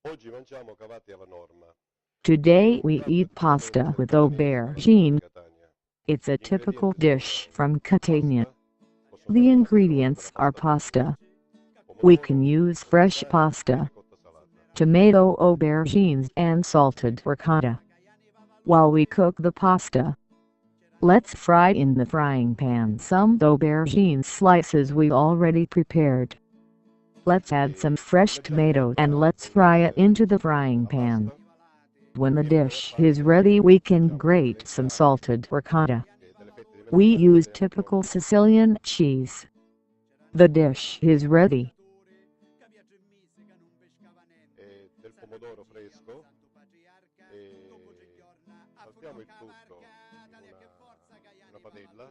Oggi mangiamo cavate alla norma. Today we eat pasta with aubergine. Catania. It's a Gli typical ingredienti dish from Catania. pasta, possono The essere ingredients are pasta. We can use fresh pasta, ricotta salata. tomato, aubergines and salted ricotta. While we cook the pasta, let's fry in the frying pan some aubergine slices we already prepared. Let's add some fresh tomato and let's fry it into the frying pan. When the dish is ready we can grate some salted ricotta. We use typical Sicilian cheese. The dish is ready. Del pomodoro fresco e saltiamo il tutto in una padella.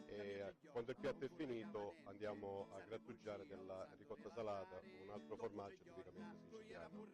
E quando il piatto è finito andiamo a grattugiare della ricotta salata con un altro formaggio tipicamente siciliano.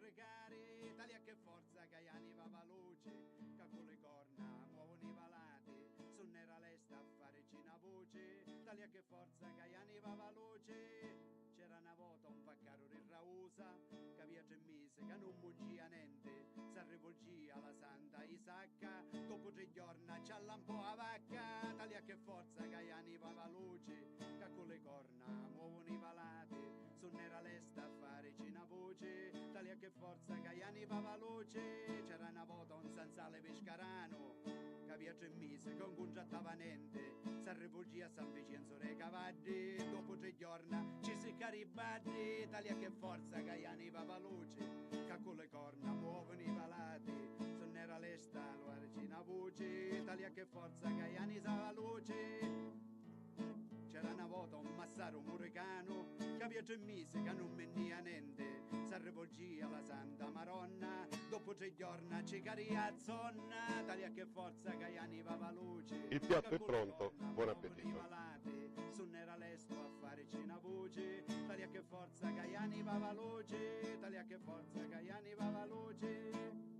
Dopo 3 giorni c'alla un po' a vacca, taglia che forza che ani va veloce, che con le corna muovono i palati, suonerà l'esta a fare cina voce, taglia che forza che ani va veloce, c'era una volta un zanzale pescarano, che via 3 mesi con contrattava niente, si rifugia a San Vincenzo re cavalli, dopo 3 giorni ci si caribati, taglia che forza che ani va veloce, che con le corna muovono i palati, suonerà l'esta a voce, taglia che forza che anni sa la luce. C'era una volta un massaro muricano che via 3 mesi che non venia niente, si rivolgia alla Santa Maronna, dopo 3 giorni ci caria zonna, taglia che forza che anni va la luce. Il piatto è pronto, buon appetito. Suonerà l'esta a fare cena voce, taglia che forza che anni va la luce, taglia che forza che anni va la luce.